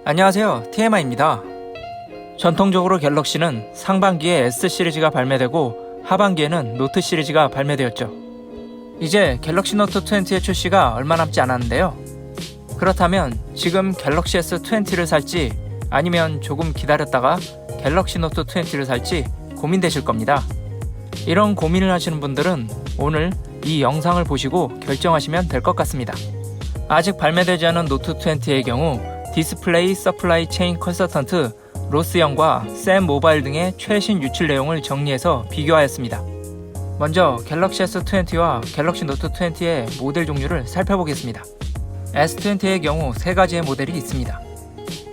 안녕하세요, TMI입니다. 전통적으로 갤럭시는 상반기에 S 시리즈가 발매되고 하반기에는 노트 시리즈가 발매되었죠. 이제 갤럭시 노트 20의 출시가 얼마 남지 않았는데요. 그렇다면 지금 갤럭시 S20를 살지 아니면 조금 기다렸다가 갤럭시 노트 20를 살지 고민되실 겁니다. 이런 고민을 하시는 분들은 오늘 이 영상을 보시고 결정하시면 될 것 같습니다. 아직 발매되지 않은 노트 20의 경우 디스플레이 서플라이 체인 컨설턴트 로스 영과 샘 모바일 등의 최신 유출 내용을 정리해서 비교하였습니다. 먼저 갤럭시 S20와 갤럭시 노트 20의 모델 종류를 살펴보겠습니다. S20의 경우 3가지의 모델이 있습니다.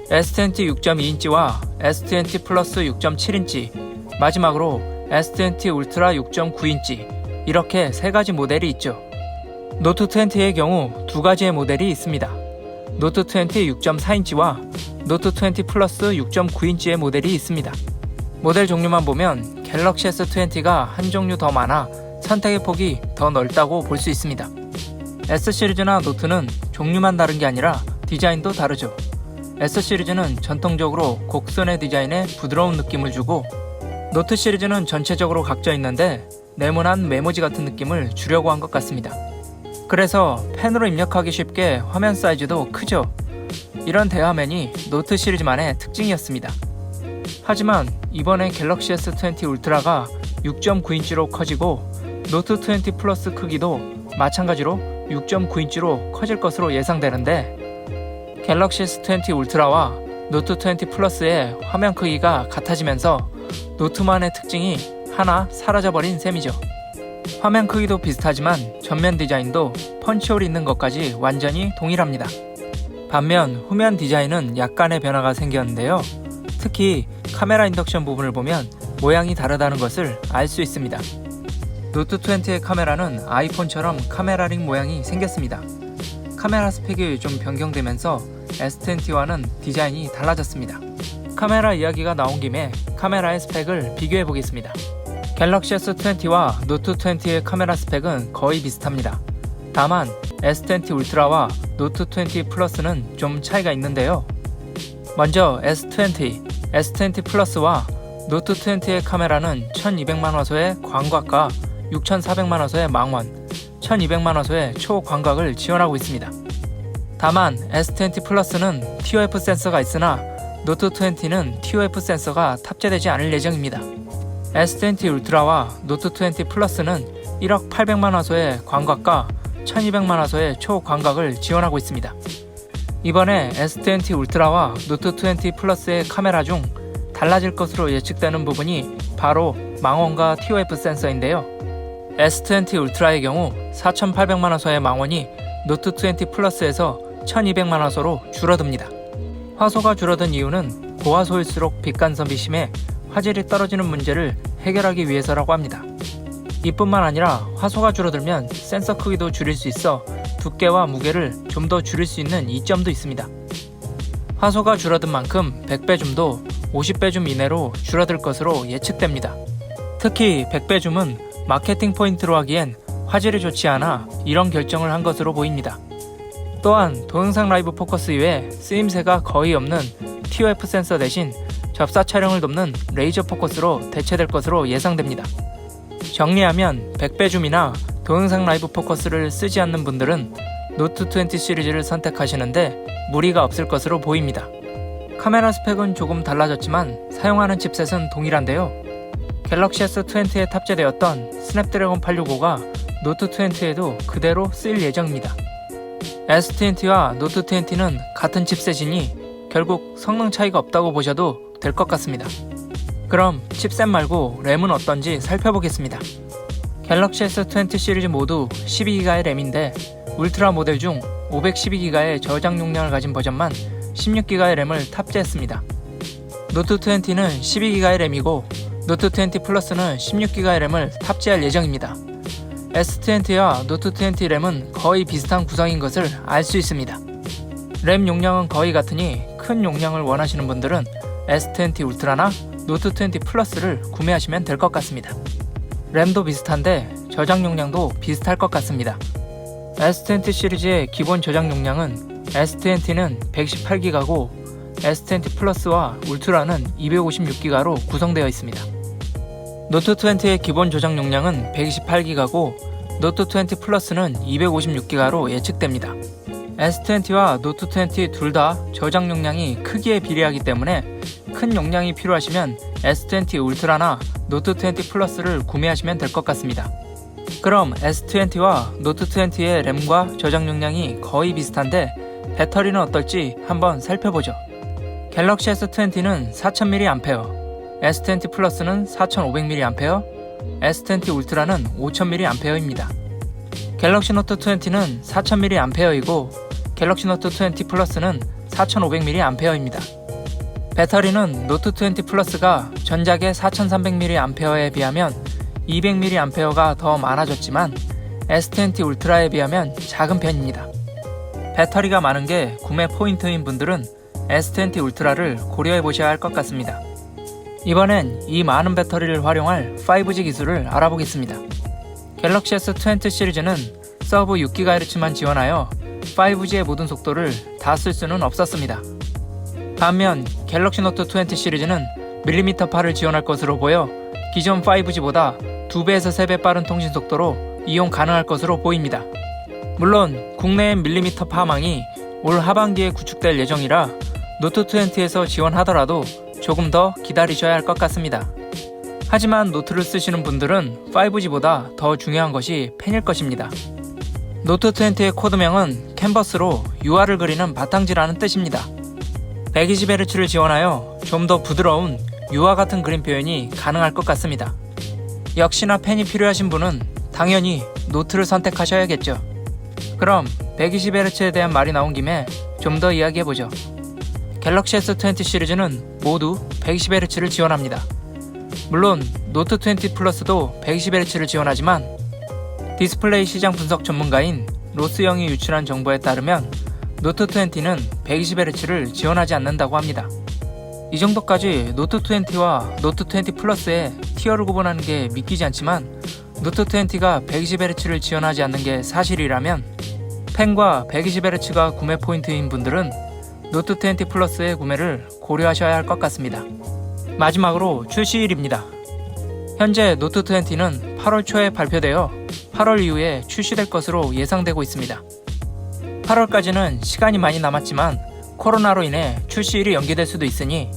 S20 6.2인치와 S20 플러스 6.7인치, 마지막으로 S20 울트라 6.9인치, 이렇게 3가지 모델이 있죠. 노트 20의 경우 2가지의 모델이 있습니다. 노트 20 6.4인치와 노트 20 플러스 6.9인치의 모델이 있습니다. 모델 종류만 보면 갤럭시 S20가 한 종류 더 많아 선택의 폭이 더 넓다고 볼 수 있습니다. S 시리즈나 노트는 종류만 다른 게 아니라 디자인도 다르죠. S 시리즈는 전통적으로 곡선의 디자인에 부드러운 느낌을 주고, 노트 시리즈는 전체적으로 각져 있는데 네모난 메모지 같은 느낌을 주려고 한 것 같습니다. 그래서 펜으로 입력하기 쉽게 화면 사이즈도 크죠. 이런 대화면이 노트 시리즈만의 특징이었습니다. 하지만 이번에 갤럭시 S20 울트라가 6.9인치로 커지고 노트 20 플러스 크기도 마찬가지로 6.9인치로 커질 것으로 예상되는데, 갤럭시 S20 울트라와 노트 20 플러스의 화면 크기가 같아지면서 노트만의 특징이 하나 사라져버린 셈이죠. 화면 크기도 비슷하지만 전면 디자인도 펀치홀이 있는 것까지 완전히 동일합니다. 반면 후면 디자인은 약간의 변화가 생겼는데요. 특히 카메라 인덕션 부분을 보면 모양이 다르다는 것을 알 수 있습니다. 노트 20의 카메라는 아이폰처럼 카메라 링 모양이 생겼습니다. 카메라 스펙이 좀 변경되면서 S20와는 디자인이 달라졌습니다. 카메라 이야기가 나온 김에 카메라의 스펙을 비교해 보겠습니다. 갤럭시 S20와 노트 20의 카메라 스펙은 거의 비슷합니다. 다만 S20 울트라와 노트 20 플러스는 좀 차이가 있는데요. 먼저 S20, S20 플러스와 노트 20의 카메라는 1200만화소의 광각과 6400만화소의 망원, 1200만화소의 초광각을 지원하고 있습니다. 다만 S20 플러스는 TOF 센서가 있으나 노트 20는 TOF 센서가 탑재되지 않을 예정입니다. S20 울트라와 노트 20 플러스는 1억 800만화소의 광각과 1200만화소의 초광각을 지원하고 있습니다. 이번에 S20 울트라와 노트 20 플러스의 카메라 중 달라질 것으로 예측되는 부분이 바로 망원과 TOF 센서인데요. S20 울트라의 경우 4800만화소의 망원이 노트 20 플러스에서 1200만화소로 줄어듭니다. 화소가 줄어든 이유는 고화소일수록 빛간섭이 심해 화질이 떨어지는 문제를 해결하기 위해서라고 합니다. 이뿐만 아니라 화소가 줄어들면 센서 크기도 줄일 수 있어 두께와 무게를 좀 더 줄일 수 있는 이점도 있습니다. 화소가 줄어든 만큼 100배 줌도 50배 줌 이내로 줄어들 것으로 예측됩니다. 특히 100배 줌은 마케팅 포인트로 하기엔 화질이 좋지 않아 이런 결정을 한 것으로 보입니다. 또한 동영상 라이브 포커스 이외에 쓰임새가 거의 없는 TOF 센서 대신 접사 촬영을 돕는 레이저 포커스로 대체될 것으로 예상됩니다. 정리하면 100배 줌이나 동영상 라이브 포커스를 쓰지 않는 분들은 노트 20 시리즈를 선택하시는데 무리가 없을 것으로 보입니다. 카메라 스펙은 조금 달라졌지만 사용하는 칩셋은 동일한데요. 갤럭시 S20에 탑재되었던 스냅드래곤 865가 노트 20에도 그대로 쓰일 예정입니다. S20와 노트 20는 같은 칩셋이니 결국 성능 차이가 없다고 보셔도 될 것 같습니다. 그럼 칩셋 말고 램은 어떤지 살펴보겠습니다. 갤럭시 S20 시리즈 모두 12기가의 램인데 울트라 모델 중 512기가의 저장 용량을 가진 버전만 16기가의 램을 탑재했습니다. 노트 20는 12기가의 램이고 노트 20 플러스는 16기가의 램을 탑재할 예정입니다. S20와 노트 20 램은 거의 비슷한 구성인 것을 알 수 있습니다. 램 용량은 거의 같으니 큰 용량을 원하시는 분들은 S20 울트라나 노트 20 플러스를 구매하시면 될 것 같습니다. 램도 비슷한데 저장 용량도 비슷할 것 같습니다. S20 시리즈의 기본 저장 용량은 S20는 118기가고 S20 플러스와 울트라는 256기가로 구성되어 있습니다. 노트 20의 기본 저장 용량은 128기가고 노트 20 플러스는 256기가로 예측됩니다. S20와 노트 20 둘 다 저장 용량이 크기에 비례하기 때문에 큰 용량이 필요하시면 S20 울트라나 노트 20 플러스를 구매하시면 될 것 같습니다. 그럼 S20와 노트 20의 램과 저장 용량이 거의 비슷한데 배터리는 어떨지 한번 살펴보죠. 갤럭시 S20는 4000mAh, S20 플러스는 4500mAh, S20 울트라는 5000mAh입니다. 갤럭시 노트 20는 4000mAh이고 갤럭시 노트 20 플러스는 4500mAh입니다. 배터리는 노트 20 플러스가 전작의 4300mAh에 비하면 200mAh가 더 많아졌지만 S20 울트라에 비하면 작은 편입니다. 배터리가 많은 게 구매 포인트인 분들은 S20 울트라를 고려해 보셔야 할 것 같습니다. 이번엔 이 많은 배터리를 활용할 5G 기술을 알아보겠습니다. 갤럭시 S20 시리즈는 서브 6GHz만 지원하여 5G의 모든 속도를 다 쓸 수는 없었습니다. 반면 갤럭시 노트 20 시리즈는 mm8을 지원할 것으로 보여 기존 5G보다 2배에서 3배 빠른 통신 속도로 이용 가능할 것으로 보입니다. 물론 국내의 밀리미터 파망이 올 하반기에 구축될 예정이라 노트 20에서 지원하더라도 조금 더 기다리셔야 할 것 같습니다. 하지만 노트를 쓰시는 분들은 5G보다 더 중요한 것이 펜일 것입니다. 노트 20의 코드명은 캔버스로 UR을 그리는 바탕지라는 뜻입니다. 120Hz를 지원하여 좀 더 부드러운 유화 같은 그림 표현이 가능할 것 같습니다. 역시나 펜이 필요하신 분은 당연히 노트를 선택하셔야겠죠. 그럼 120Hz에 대한 말이 나온 김에 좀 더 이야기해보죠. 갤럭시 S20 시리즈는 모두 120Hz를 지원합니다. 물론 노트 20 플러스도 120Hz를 지원하지만 디스플레이 시장 분석 전문가인 로스영이 유출한 정보에 따르면 노트 20는 120Hz를 지원하지 않는다고 합니다. 이 정도까지 노트 20와 노트 20 플러스의 티어를 구분하는 게 믿기지 않지만 노트 20가 120Hz를 지원하지 않는 게 사실이라면 펜과 120Hz가 구매 포인트인 분들은 노트 20 플러스의 구매를 고려하셔야 할 것 같습니다. 마지막으로 출시일입니다. 현재 노트 20는 8월 초에 발표되어 8월 이후에 출시될 것으로 예상되고 있습니다. 8월까지는 시간이 많이 남았지만 코로나로 인해 출시일이 연기될 수도 있으니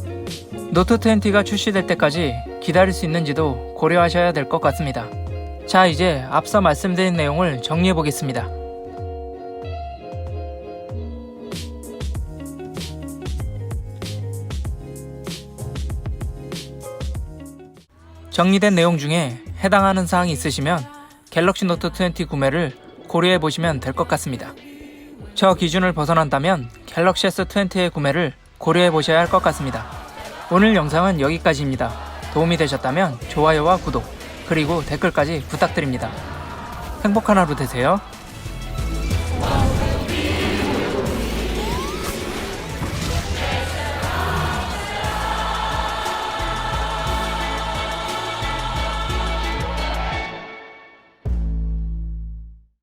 노트 20가 출시될 때까지 기다릴 수 있는지도 고려하셔야 될 것 같습니다. 자, 이제 앞서 말씀드린 내용을 정리해 보겠습니다. 정리된 내용 중에 해당하는 사항이 있으시면 갤럭시 노트 20 구매를 고려해 보시면 될 것 같습니다. 저 기준을 벗어난다면 갤럭시 S20의 구매를 고려해 보셔야 할 것 같습니다. 오늘 영상은 여기까지입니다. 도움이 되셨다면 좋아요와 구독, 그리고 댓글까지 부탁드립니다. 행복한 하루 되세요.